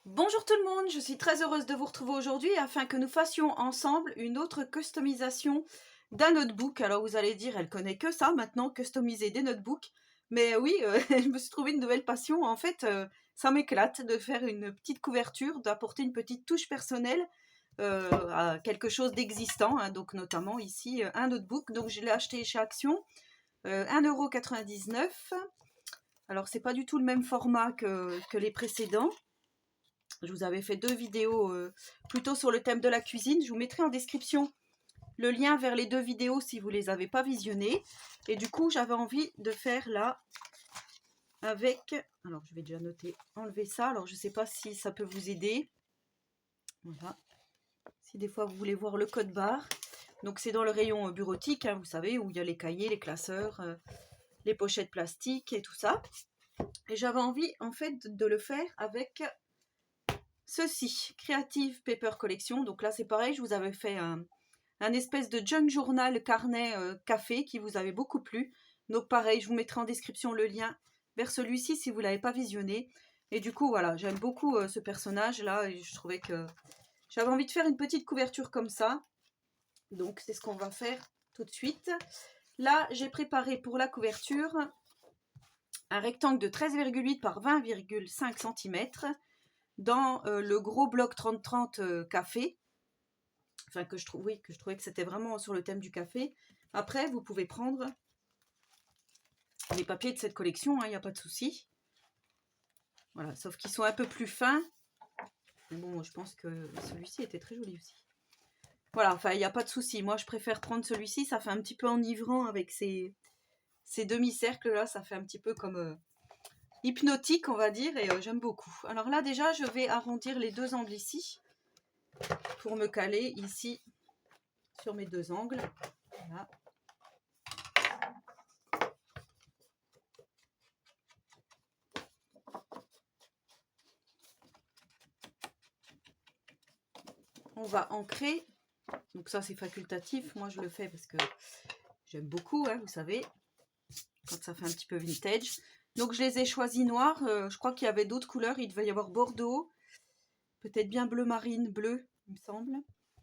Bonjour tout le monde, je suis très heureuse de vous retrouver aujourd'hui afin que nous fassions ensemble une autre customisation d'un notebook. Alors vous allez dire, elle connaît que ça maintenant, customiser des notebooks. Mais oui, je me suis trouvé une nouvelle passion. En fait, ça m'éclate de faire une petite couverture, d'apporter une petite touche personnelle à quelque chose d'existant. Hein, donc notamment ici, un notebook. Donc je l'ai acheté chez Action, 1,99 €. Alors c'est pas du tout le même format que les précédents. Je vous avais fait 2 vidéos plutôt sur le thème de la cuisine. Je vous mettrai en description le lien vers les 2 vidéos si vous ne les avez pas visionnées. Et du coup, j'avais envie de faire là avec... Alors, je vais déjà noter, enlever ça. Alors, je ne sais pas si ça peut vous aider. Voilà. Si des fois, vous voulez voir le code barre. Donc, c'est dans le rayon bureautique, hein, vous savez, où il y a les cahiers, les classeurs, les pochettes plastiques et tout ça. Et j'avais envie, en fait, de le faire avec... ceci, Creative Paper Collection. Donc là, c'est pareil, je vous avais fait un espèce de junk journal carnet café qui vous avait beaucoup plu. Donc pareil, je vous mettrai en description le lien vers celui-ci si vous ne l'avez pas visionné. Et du coup, voilà, j'aime beaucoup ce personnage-là et je trouvais que j'avais envie de faire une petite couverture comme ça. Donc c'est ce qu'on va faire tout de suite. Là, j'ai préparé pour la couverture un rectangle de 13,8 par 20,5 cm dans le gros bloc 30-30 café. Enfin, que je trouvais que c'était vraiment sur le thème du café. Après, vous pouvez prendre les papiers de cette collection, il n'y a pas de souci. Voilà, sauf qu'ils sont un peu plus fins. Mais bon, je pense que celui-ci était très joli aussi. Voilà, enfin, il n'y a pas de souci. Moi, je préfère prendre celui-ci. Ça fait un petit peu enivrant avec ces demi-cercles là. Ça fait un petit peu comme hypnotique, on va dire. Et j'aime beaucoup. Alors là, déjà, je vais arrondir les 2 angles ici. Pour me caler ici sur mes 2 angles. Voilà. On va ancrer. Donc ça, c'est facultatif. Moi, je le fais parce que j'aime beaucoup, hein, vous savez, quand ça fait un petit peu vintage. Donc, je les ai choisis noirs. Je crois qu'il y avait d'autres couleurs. Il devait y avoir bordeaux, peut-être bien bleu marine, bleu, il me semble.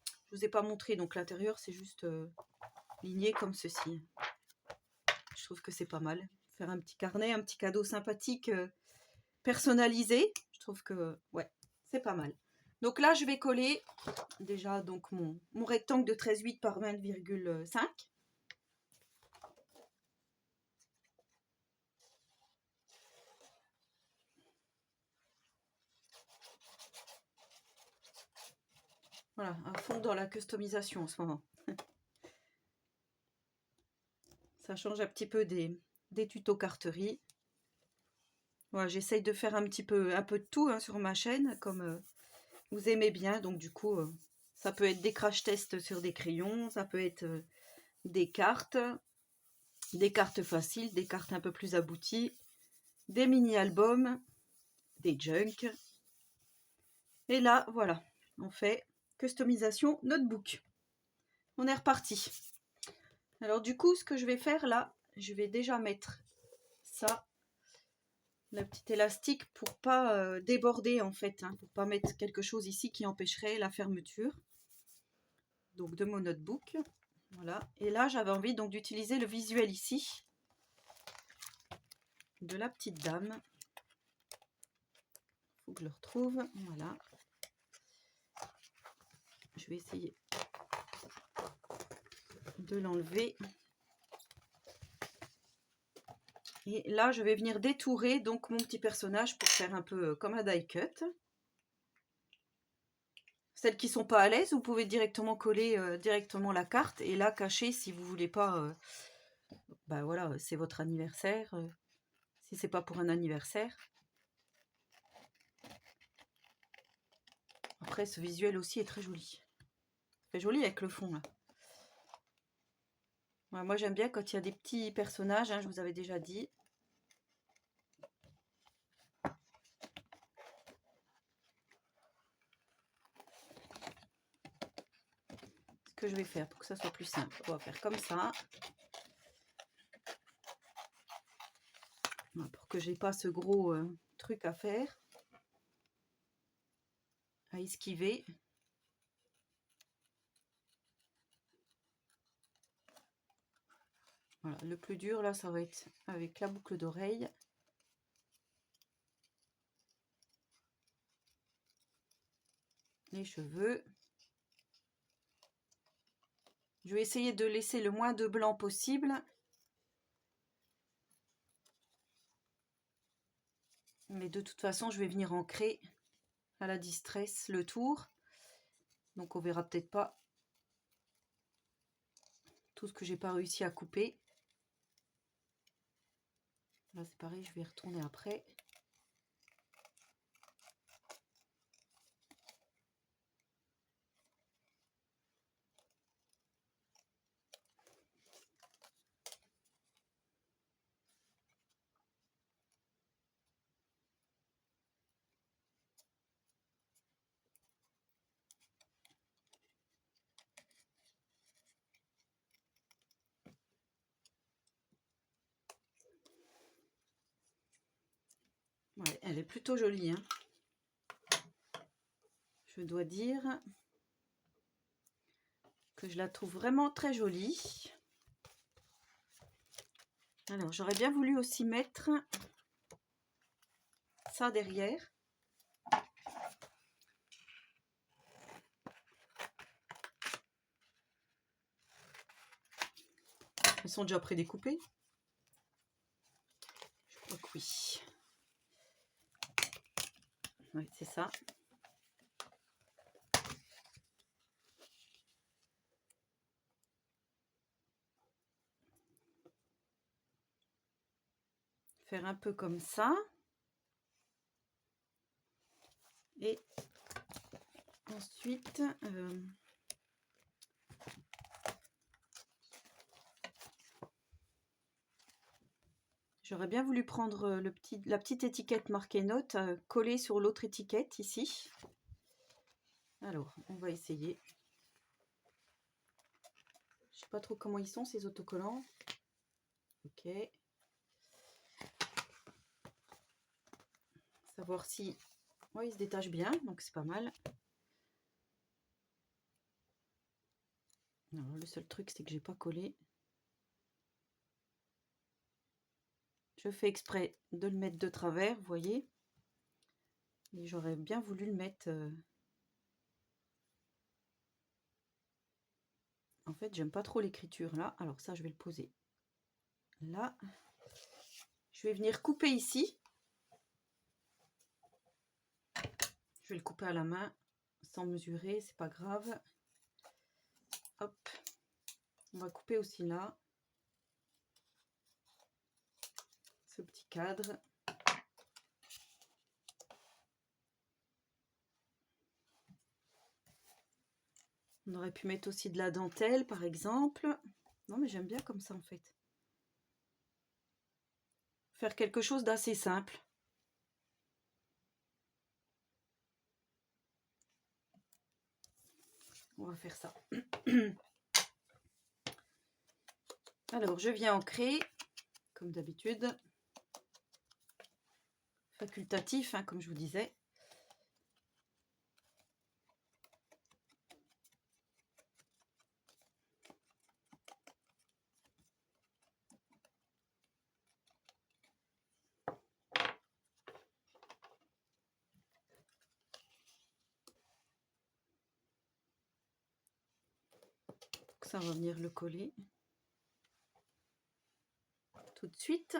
Je vous ai pas montré. Donc, l'intérieur, c'est juste ligné comme ceci. Je trouve que c'est pas mal. Faire un petit carnet, un petit cadeau sympathique, personnalisé. Je trouve que, ouais, c'est pas mal. Donc là, je vais coller déjà donc mon rectangle de 13,8 par 20,5. Voilà, à fond dans la customisation en ce moment. Ça change un petit peu des tutos carterie. Voilà, j'essaye de faire un peu de tout hein, sur ma chaîne, comme vous aimez bien. Donc du coup, ça peut être des crash tests sur des crayons, ça peut être des cartes faciles, des cartes un peu plus abouties, des mini-albums, des junk. Et là, voilà, on fait customisation notebook. On est reparti. Alors du coup, ce que je vais faire là, je vais déjà mettre ça, le petit élastique pour pas déborder en fait, hein, pour pas mettre quelque chose ici qui empêcherait la fermeture. Donc de mon notebook, voilà. Et là, j'avais envie donc d'utiliser le visuel ici de la petite dame. Faut que je le retrouve, voilà. Je vais essayer de l'enlever. Et là, je vais venir détourer donc mon petit personnage pour faire un peu comme un die cut. Celles qui sont pas à l'aise, vous pouvez directement coller directement la carte et là cacher si vous voulez pas. Ben voilà, c'est votre anniversaire. Si c'est pas pour un anniversaire. Après, ce visuel aussi est très joli. C'est joli avec le fond là. Ouais, moi j'aime bien quand il y a des petits personnages, hein, je vous avais déjà dit. Ce que je vais faire pour que ça soit plus simple, on va faire comme ça. Pour que j'ai pas ce gros truc à faire. à esquiver. Voilà, le plus dur là, ça va être avec la boucle d'oreille. Les cheveux. Je vais essayer de laisser le moins de blanc possible. Mais de toute façon, je vais venir ancrer à la distress le tour. Donc on verra peut-être pas tout ce que j'ai pas réussi à couper. Là c'est pareil, je vais y retourner après. Ouais, elle est plutôt jolie, hein. Je dois dire que je la trouve vraiment très jolie. Alors, j'aurais bien voulu aussi mettre ça derrière. Elles sont déjà prédécoupées. Je crois que oui. Oui, c'est ça. Faire un peu comme ça. Et ensuite, j'aurais bien voulu prendre la petite étiquette marquée note, collée sur l'autre étiquette ici. Alors, on va essayer. Je sais pas trop comment ils sont ces autocollants. Ok. Savoir si... Ouais, ils se détachent bien, donc c'est pas mal. Alors, le seul truc, c'est que j'ai pas collé. Je fais exprès de le mettre de travers, vous voyez. Et j'aurais bien voulu le mettre... En fait, j'aime pas trop l'écriture là. Alors ça, je vais le poser là. Je vais venir couper ici. Je vais le couper à la main, sans mesurer, c'est pas grave. Hop. On va couper aussi là. Ce petit cadre. On aurait pu mettre aussi de la dentelle, par exemple. Non, mais j'aime bien comme ça, en fait. Faire quelque chose d'assez simple. On va faire ça. Alors, je viens ancrer, comme d'habitude. Facultatif, hein, comme je vous disais. Ça va venir le coller tout de suite.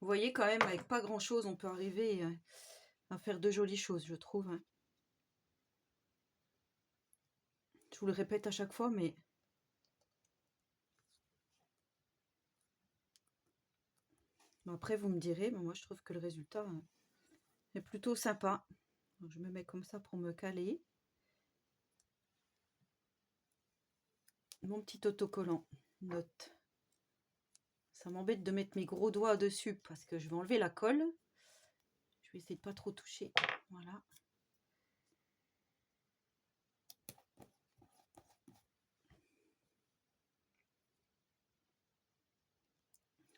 Vous voyez quand même, avec pas grand chose, on peut arriver à faire de jolies choses, je trouve. Hein. Je vous le répète à chaque fois, mais... Bon, après, vous me direz, mais moi je trouve que le résultat est plutôt sympa. Donc, je me mets comme ça pour me caler. Mon petit autocollant, note. Ça m'embête de mettre mes gros doigts dessus parce que je vais enlever la colle. Je vais essayer de pas trop toucher. Voilà.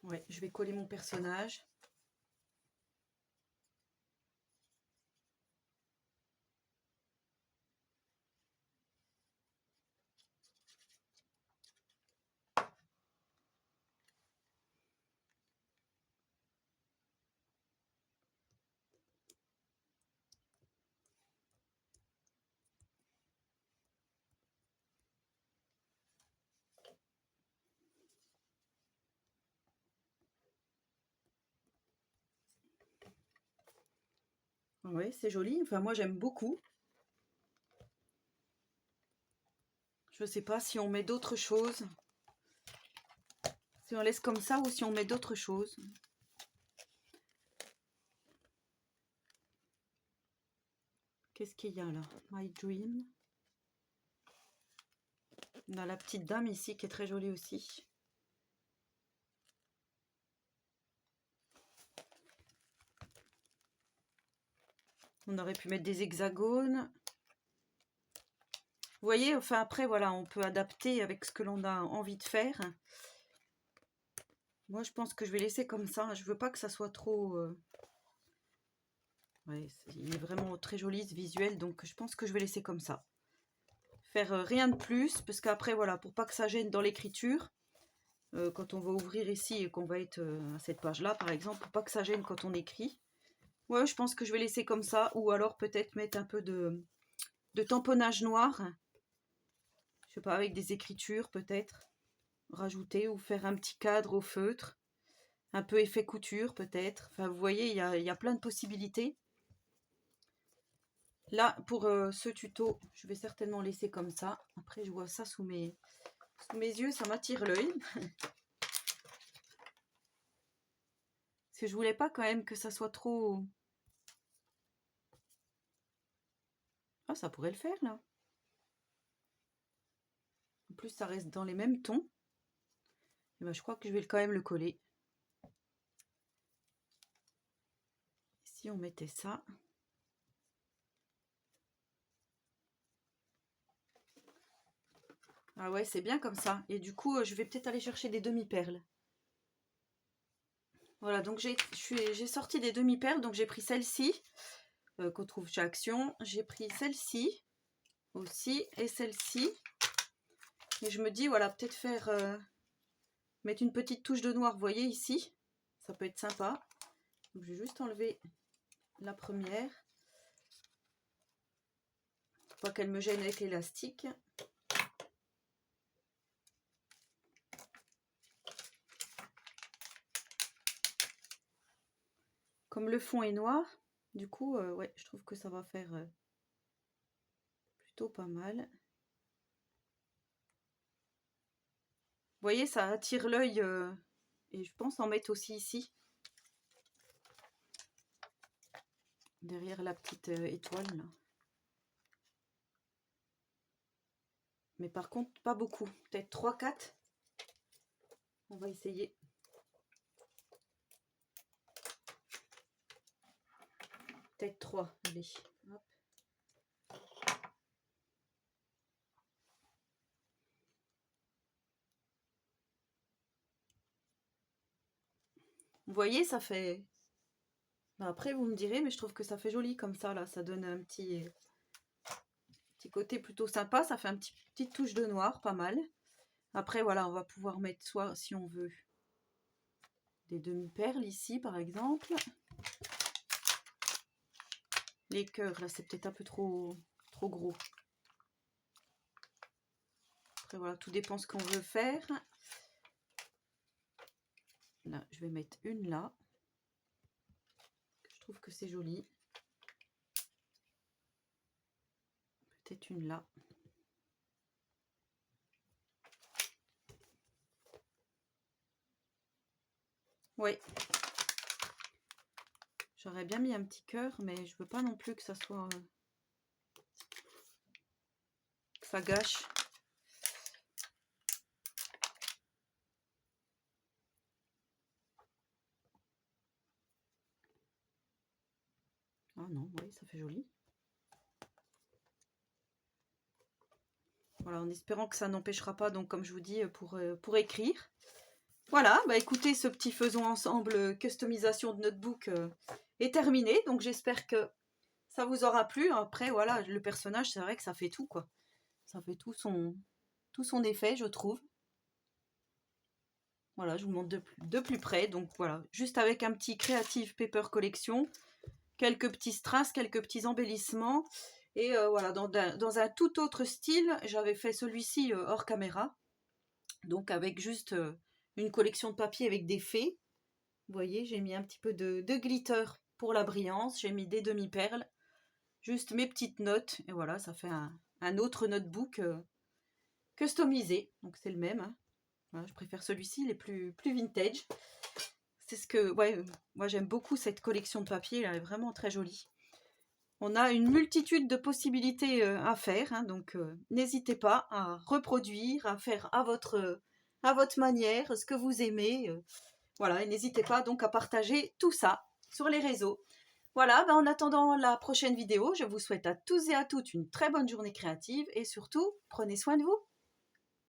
Ouais, je vais coller mon personnage. Ouais, c'est joli. Enfin, moi, j'aime beaucoup. Je sais pas si on met d'autres choses. Si on laisse comme ça ou si on met d'autres choses. Qu'est-ce qu'il y a là? My Dream. On a la petite dame ici qui est très jolie aussi. On aurait pu mettre des hexagones. Vous voyez, enfin après, voilà, on peut adapter avec ce que l'on a envie de faire. Moi, je pense que je vais laisser comme ça. Je veux pas que ça soit trop... Ouais, il est vraiment très joli ce visuel, donc je pense que je vais laisser comme ça. Faire rien de plus, parce qu'après, voilà, pour pas que ça gêne dans l'écriture, quand on va ouvrir ici et qu'on va être à cette page-là, par exemple, pour pas que ça gêne quand on écrit. Ouais, je pense que je vais laisser comme ça, ou alors peut-être mettre un peu de tamponnage noir. Je sais pas, avec des écritures peut-être. Rajouter ou faire un petit cadre au feutre. Un peu effet couture peut-être. Enfin, vous voyez, il y a plein de possibilités. Là, pour ce tuto, je vais certainement laisser comme ça. Après, je vois ça sous mes yeux, ça m'attire l'œil. Parce que je voulais pas quand même que ça soit trop... Ah, ça pourrait le faire, là. En plus, ça reste dans les mêmes tons. Et ben, je crois que je vais quand même le coller. Si on mettait ça... Ah ouais, c'est bien comme ça. Et du coup, je vais peut-être aller chercher des demi-perles. Voilà, donc j'ai sorti des demi-perles. Donc j'ai pris celle-ci, qu'on trouve chez Action. J'ai pris celle-ci aussi et celle-ci. Et je me dis, voilà, peut-être faire... mettre une petite touche de noir, vous voyez ici. Ça peut être sympa. Donc je vais juste enlever la première. Pas qu'elle me gêne avec l'élastique. Comme le fond est noir, du coup, ouais, je trouve que ça va faire plutôt pas mal. Vous voyez, ça attire l'œil et je pense en mettre aussi ici. Derrière la petite étoile là. Mais par contre, pas beaucoup. Peut-être 3-4. On va essayer. Peut-être 3. Allez. Hop. Vous voyez, ça fait... Ben après, vous me direz, mais je trouve que ça fait joli comme ça, là. Ça donne un petit côté plutôt sympa. Ça fait petite touche de noir, pas mal. Après, voilà, on va pouvoir mettre soit, si on veut, des demi-perles ici, par exemple. Les cœurs, là, c'est peut-être un peu trop gros. Après, voilà, tout dépend ce qu'on veut faire. Là, je vais mettre une là. Je trouve que c'est joli. Peut-être une là. Oui. J'aurais bien mis un petit cœur, mais je veux pas non plus que ça soit... que ça gâche. Ah non, oui, ça fait joli. Voilà, en espérant que ça n'empêchera pas, donc comme je vous dis, pour écrire. Voilà, bah écoutez, ce petit faisons ensemble customisation de notebook est terminé. Donc j'espère que ça vous aura plu. Après, voilà, le personnage, c'est vrai que ça fait tout, quoi. Ça fait tout son effet, je trouve. Voilà, je vous montre de plus près. Donc voilà, juste avec un petit Creative Paper Collection, quelques petits strass, quelques petits embellissements. Et voilà, dans un tout autre style, j'avais fait celui-ci hors caméra. Donc avec juste une collection de papier avec des fées. Vous voyez, j'ai mis un petit peu de glitter pour la brillance. J'ai mis des demi-perles. Juste mes petites notes. Et voilà, ça fait un autre notebook customisé. Donc c'est le même. Hein. Voilà, je préfère celui-ci, il est plus vintage. C'est ce que, ouais, moi j'aime beaucoup cette collection de papier, elle est vraiment très jolie. On a une multitude de possibilités à faire, hein, donc n'hésitez pas à reproduire, à faire à votre manière, ce que vous aimez. Voilà, et n'hésitez pas donc à partager tout ça sur les réseaux. Voilà, ben en attendant la prochaine vidéo, je vous souhaite à tous et à toutes une très bonne journée créative et surtout, prenez soin de vous.